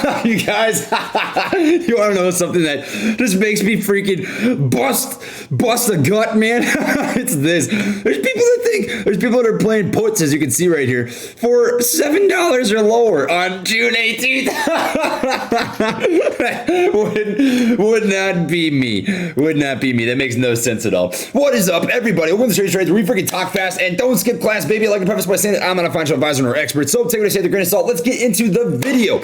You guys, you want to know something that just makes me freaking bust a gut, man? It's this. There's people that are playing puts, as you can see right here, for $7 or lower on June 18th. would not be me. Would not be me. That makes no sense at all. What is up, everybody? Welcome to Trade Trades, where we freaking talk fast and don't skip class, baby. I like to preface by saying that I'm not a financial advisor nor expert, so take what I say with a grain of salt. Let's get into the video.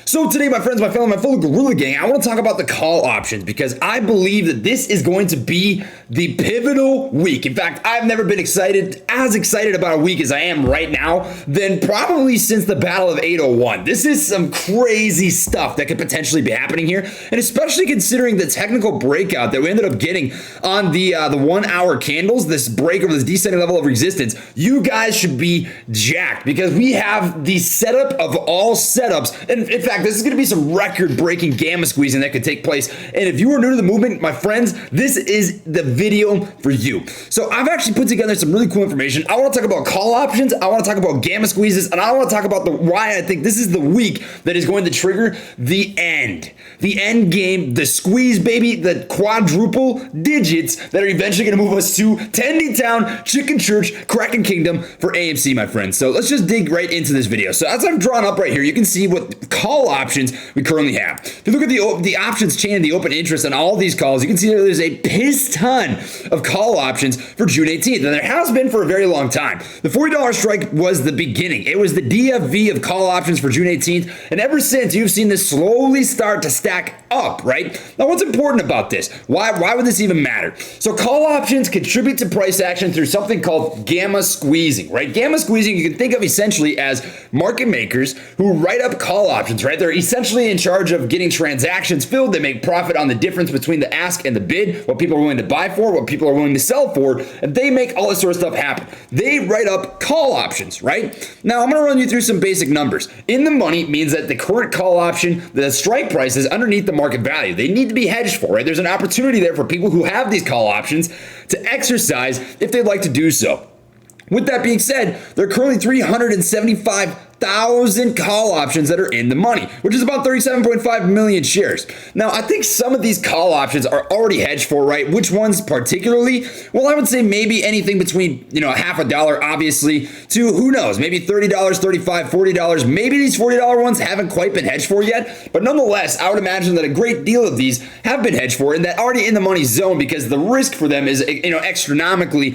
So today, my friends, my family, my fellow Gorilla Gang, I want to talk about the call options because I believe that this is going to be the pivotal week. In fact, I've never been as excited about a week as I am right now than probably since the Battle of 801. This is some crazy stuff that could potentially be happening here, and especially considering the technical breakout that we ended up getting on the 1 hour candles, this break over this descending level of resistance. You guys should be jacked because we have the setup of all setups, and in fact, this is going to be some record-breaking gamma squeezing that could take place. And if you are new to the movement, my friends, this is the video for you. So I've actually put together some really cool information. I want to talk about call options. I want to talk about gamma squeezes, and I want to talk about why I think this is the week that is going to trigger the end game, the squeeze, baby, the quadruple digits that are eventually going to move us to Tendy Town, Chicken Church, Kraken Kingdom for AMC, my friends. So let's just dig right into this video. So as I've drawn up right here, you can see what call options we currently have. If you look at the options chain, the open interest on all these calls, you can see that there's a piss ton of call options for June 18th, and there has been for a very long time. The $40 strike was the beginning. It was the DFV of call options for June 18th, and ever since you've seen this slowly start to stack up, right? Now, what's important about this? Why would this even matter? So call options contribute to price action through something called gamma squeezing, right? Gamma squeezing you can think of essentially as market makers who write up call options, right? They're essentially in charge of getting transactions filled. They make profit on the difference between the ask and the bid, what people are willing to buy for, what people are willing to sell for, and they make all this sort of stuff happen. They write up call options, right? Now, I'm going to run you through some basic numbers. In the money means that the current call option, the strike price is underneath the market value. They need to be hedged for, right? There's an opportunity there for people who have these call options to exercise if they'd like to do so. With that being said, there are currently 375,000 call options that are in the money, which is about 37.5 million shares. Now, I think some of these call options are already hedged for, right? Which ones particularly? Well, I would say maybe anything between, half a dollar, obviously, to who knows, maybe $30, $35, $40. Maybe these $40 ones haven't quite been hedged for yet, but nonetheless, I would imagine that a great deal of these have been hedged for and that already in the money zone because the risk for them is, astronomically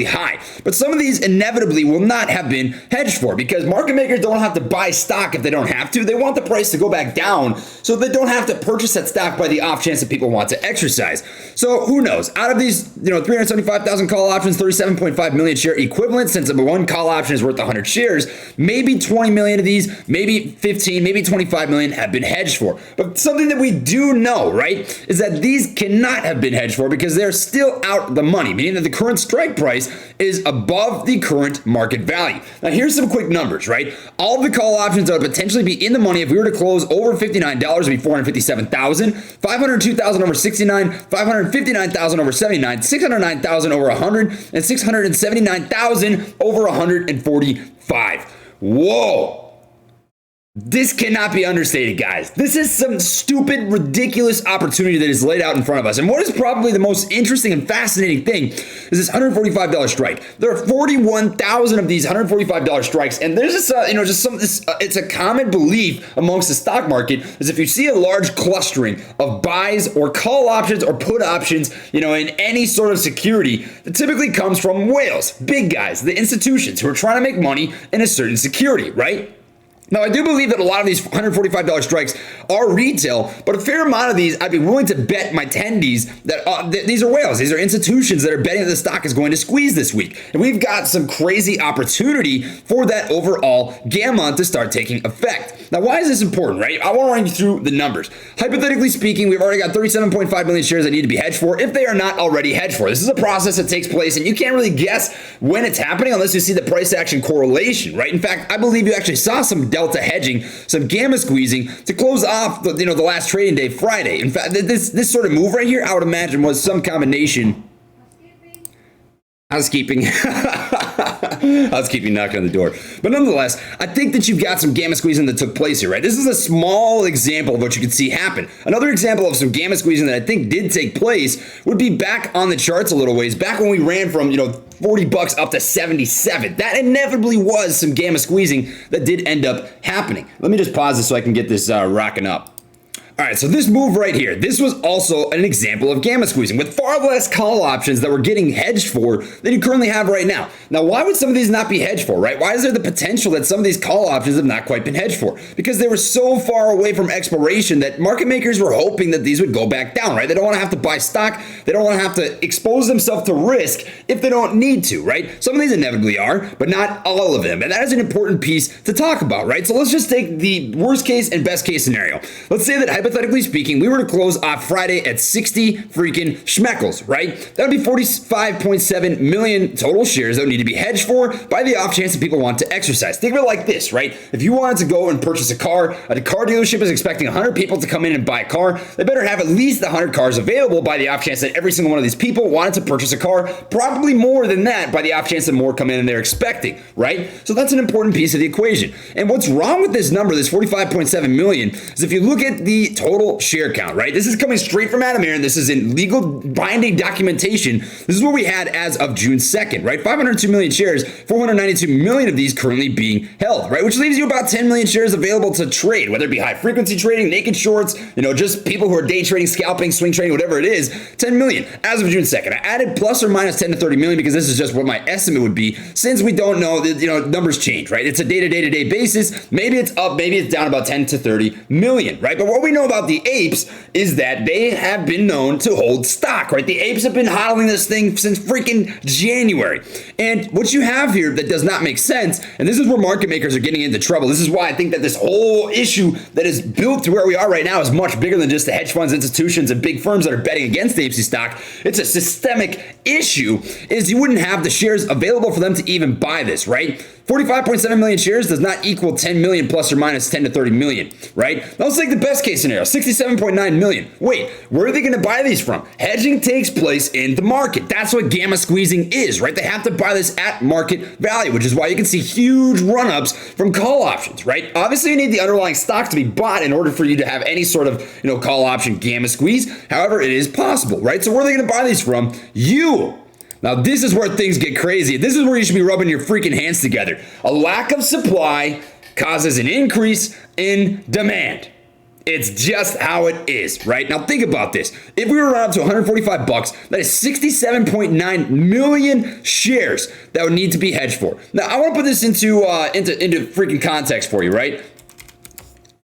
high. But some of these inevitably will not have been hedged for because market makers don't have to buy stock if they don't have to. They want the price to go back down so they don't have to purchase that stock by the off chance that people want to exercise. So who knows? Out of these, 375,000 call options, 37.5 million share equivalent, since one call option is worth 100 shares, maybe 20 million of these, maybe 15, maybe 25 million have been hedged for. But something that we do know, right, is that these cannot have been hedged for because they're still out the money, meaning that the current strike price is above the current market value. Now, here's some quick numbers, right? All of the call options that would potentially be in the money if we were to close over $59 would be 457,000, 502,000 over 69, 559,000 over 79, 609,000 over 100, and 679,000 over 145. Whoa! This cannot be understated, guys. This is some stupid, ridiculous opportunity that is laid out in front of us. And what is probably the most interesting and fascinating thing is this $145 strike. There are 41,000 of these $145 strikes, and there's this, it's a common belief amongst the stock market is if you see a large clustering of buys or call options or put options, in any sort of security, that typically comes from whales, big guys, the institutions who are trying to make money in a certain security, right? Now, I do believe that a lot of these $145 strikes are retail, but a fair amount of these, I'd be willing to bet my tendies that these are whales. These are institutions that are betting that the stock is going to squeeze this week. And we've got some crazy opportunity for that overall gamma to start taking effect. Now, why is this important, right? I want to run you through the numbers. Hypothetically speaking, we've already got 37.5 million shares that need to be hedged for if they are not already hedged for. This is a process that takes place, and you can't really guess when it's happening unless you see the price action correlation, right? In fact, I believe you actually saw some delta hedging, some gamma squeezing to close off the last trading day, Friday. In fact, this sort of move right here, I would imagine was some combination. Housekeeping. Let's keep you knocking on the door. But nonetheless, I think that you've got some gamma squeezing that took place here, right? This is a small example of what you can see happen. Another example of some gamma squeezing that I think did take place would be back on the charts a little ways, back when we ran from, $40 up to 77. That inevitably was some gamma squeezing that did end up happening. Let me just pause this so I can get this rocking up. All right, so this move right here, this was also an example of gamma squeezing with far less call options that were getting hedged for than you currently have right now. Now, why would some of these not be hedged for, right? Why is there the potential that some of these call options have not quite been hedged for? Because they were so far away from expiration that market makers were hoping that these would go back down, right? They don't want to have to buy stock. They don't want to have to expose themselves to risk if they don't need to, right? Some of these inevitably are, but not all of them. And that is an important piece to talk about, right? So let's just take the worst case and best case scenario. Let's say that hypothetically speaking, we were to close off Friday at 60 freaking schmeckles, right? That would be 45.7 million total shares that would need to be hedged for by the off chance that people want to exercise. Think of it like this, right? If you wanted to go and purchase a car dealership is expecting 100 people to come in and buy a car. They better have at least 100 cars available by the off chance that every single one of these people wanted to purchase a car, probably more than that by the off chance that more come in than they're expecting, right? So that's an important piece of the equation. And what's wrong with this number, this 45.7 million, is if you look at the total share count, right? This is coming straight from Adam Aaron. This is in legal binding documentation. This is what we had as of June 2nd, right? 502 million shares, 492 million of these currently being held, right? Which leaves you about 10 million shares available to trade, whether it be high frequency trading, naked shorts, just people who are day trading, scalping, swing trading, whatever it is, 10 million as of June 2nd. I added plus or minus 10 to 30 million because this is just what my estimate would be since we don't know that, numbers change, right? It's a day-to-day basis. Maybe it's up, maybe it's down about 10 to 30 million, right? But what we know about the apes is that they have been known to hold stock, right? The apes have been hodling this thing since freaking January. And what you have here that does not make sense, and this is where market makers are getting into trouble. This is why I think that this whole issue that is built to where we are right now is much bigger than just the hedge funds, institutions, and big firms that are betting against the AMC stock. It's a systemic issue, is you wouldn't have the shares available for them to even buy this, right? 45.7 million shares does not equal 10 million plus or minus 10 to 30 million, right? Now let's take the best case scenario, 67.9 million. Wait, where are they going to buy these from? Hedging takes place in the market. That's what gamma squeezing is, right? They have to buy this at market value, which is why you can see huge run-ups from call options, right? Obviously, you need the underlying stock to be bought in order for you to have any sort of, call option gamma squeeze. However, it is possible, right? So where are they going to buy these from? You. Now, this is where things get crazy. This is where you should be rubbing your freaking hands together. A lack of supply causes an increase in demand. It's just how it is, right? Now think about this. If we were around to 145 bucks, that is 67.9 million shares that would need to be hedged for. Now I want to put this into freaking context for you, right?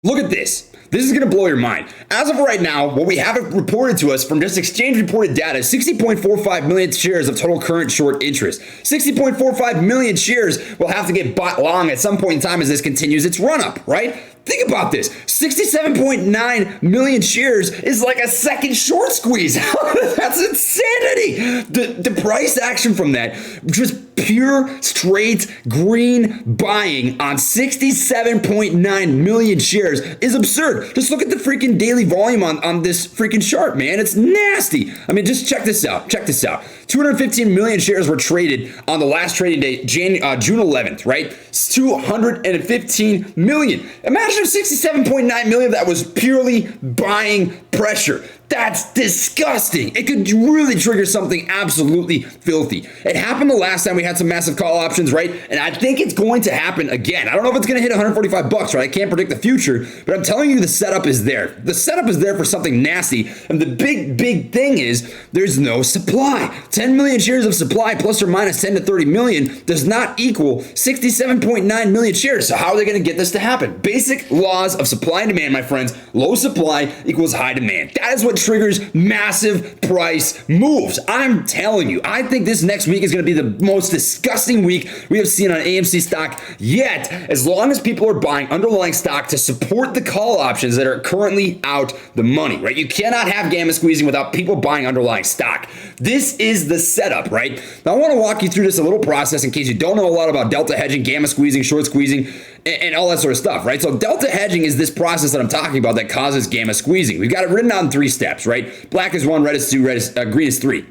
Look at this. This is going to blow your mind. As of right now, what we have reported to us from just exchange reported data is 60.45 million shares of total current short interest. 60.45 million shares will have to get bought long at some point in time as this continues its run up, right? Think about this. 67.9 million shares is like a second short squeeze. That's insanity. The price action from that, just pure straight green buying on 67.9 million shares is absurd. Just look at the freaking daily volume on this freaking chart, man. It's nasty. I mean, just check this out. Check this out. 215 million shares were traded on the last trading day, June 11th, right? It's 215 million. Imagine if 67.9 million of that was purely buying pressure. That's disgusting. It could really trigger something absolutely filthy. It happened the last time we had some massive call options, right? And I think it's going to happen again. I don't know if it's going to hit 145 bucks, right? I can't predict the future, but I'm telling you the setup is there. The setup is there for something nasty. And the big thing is there's no supply. 10 million shares of supply plus or minus 10 to 30 million does not equal 67.9 million shares. So how are they going to get this to happen? Basic laws of supply and demand, my friends. Low supply equals high demand. That is what triggers massive price moves. I'm telling you, I think this next week is going to be the most disgusting week we have seen on AMC stock yet, as long as people are buying underlying stock to support the call options that are currently out the money, right? You cannot have gamma squeezing without people buying underlying stock. This is the setup, right? Now I want to walk you through this a little process in case you don't know a lot about delta hedging, gamma squeezing, short squeezing, and all that sort of stuff, right? So delta hedging is this process that I'm talking about that causes gamma squeezing. We've got it written out in 3 steps, right? Black is 1, red is 2, green is 3.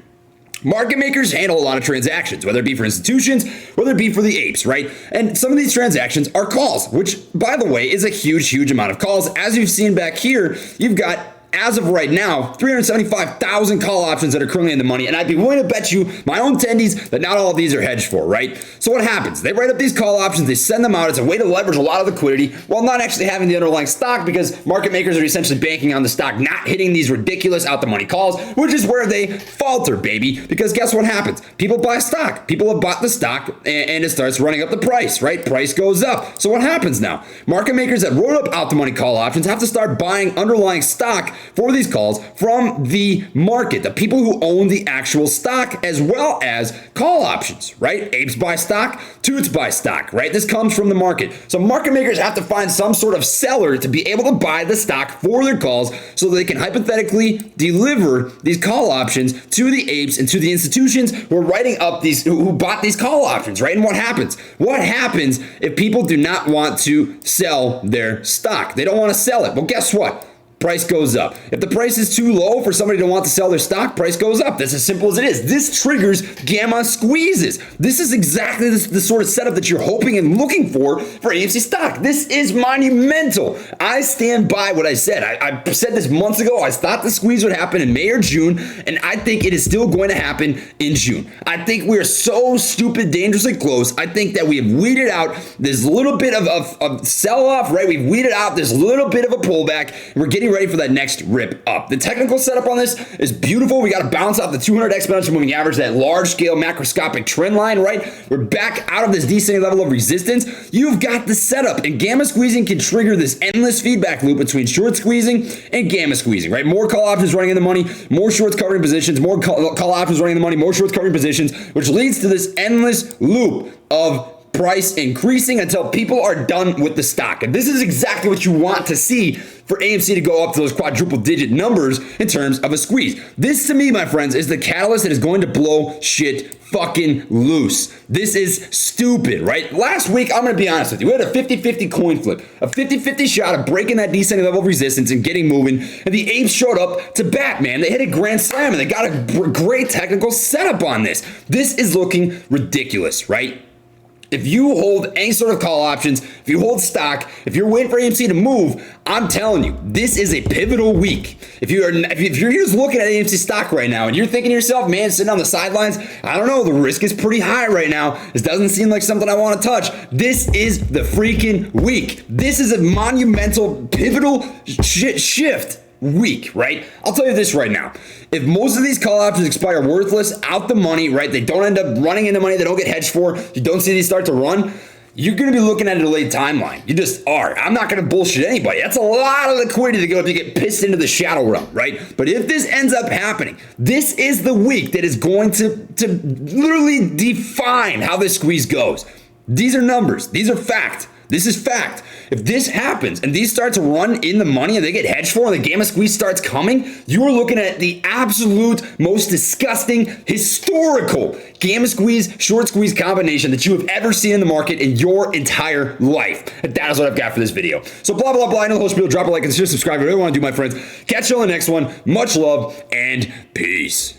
Market makers handle a lot of transactions, whether it be for institutions, whether it be for the apes, right? And some of these transactions are calls, which, by the way, is a huge, huge amount of calls. As you've seen back here, you've got, as of right now, 375,000 call options that are currently in the money. And I'd be willing to bet you my own tendies that not all of these are hedged for, right? So what happens? They write up these call options, they send them out as a way to leverage a lot of liquidity while not actually having the underlying stock, because market makers are essentially banking on the stock not hitting these ridiculous out the money calls, which is where they falter, baby. Because guess what happens? People buy stock. People have bought the stock and it starts running up the price, right? Price goes up. So what happens now? Market makers that wrote up out the money call options have to start buying underlying stock for these calls from the market, the people who own the actual stock, as well as call options, right? Apes buy stock, Toots buy stock, right? This comes from the market. So market makers have to find some sort of seller to be able to buy the stock for their calls so they can hypothetically deliver these call options to the apes and to the institutions who are writing up these, who bought these call options, right? And what happens? What happens if people do not want to sell their stock? They don't want to sell it. Well, guess what? Price goes up. If the price is too low for somebody to want to sell their stock, price goes up. That's as simple as it is. This triggers gamma squeezes. This is exactly the sort of setup that you're hoping and looking for AMC stock. This is monumental. I stand by what I said. I said this months ago. I thought the squeeze would happen in May or June, and I think it is still going to happen in June. I think we are so stupid, dangerously close. I think that we have weeded out this little bit of sell-off, right? We've weeded out this little bit of a pullback, and we're getting ready for that next rip up. The technical setup on this is beautiful. We got to bounce off the 200 exponential moving average, that large scale macroscopic trend line, right? We're back out of this descending level of resistance. You've got the setup, and gamma squeezing can trigger this endless feedback loop between short squeezing and gamma squeezing, right? More call options running in the money, more shorts covering positions, more call options running in the money, more shorts covering positions, which leads to this endless loop of price increasing until people are done with the stock. And this is exactly what you want to see for AMC to go up to those quadruple digit numbers in terms of a squeeze. This, to me, my friends, is the catalyst that is going to blow shit fucking loose. This is stupid, right? Last week, I'm going to be honest with you, we had a 50-50 coin flip, a 50-50 shot of breaking that descending level of resistance and getting moving, and the apes showed up to bat, man. They hit a grand slam, and they got a great technical setup on this. This is looking ridiculous, right? If you hold any sort of call options, if you hold stock, if you're waiting for AMC to move, I'm telling you, this is a pivotal week. If you're just looking at AMC stock right now and you're thinking to yourself, man, sitting on the sidelines, I don't know, the risk is pretty high right now. This doesn't seem like something I want to touch. This is the freaking week. This is a monumental, pivotal shift week, right? I'll tell you this right now. If most of these call options expire worthless, out the money, right? They don't end up running into money, they don't get hedged for, you don't see these start to run, you're going to be looking at a delayed timeline. You just are. I'm not going to bullshit anybody. That's a lot of liquidity to go if you get pissed into the shadow realm, right? But if this ends up happening, this is the week that is going to literally define how this squeeze goes. These are numbers. These are fact. This is fact. If this happens and these start to run in the money and they get hedged for and the gamma squeeze starts coming, you are looking at the absolute most disgusting, historical gamma squeeze, short squeeze combination that you have ever seen in the market in your entire life. And that is what I've got for this video. So blah, blah, blah. I know the whole spiel. Drop a like, consider subscribing. Whatever you want to do, my friends. Catch you on the next one. Much love and peace.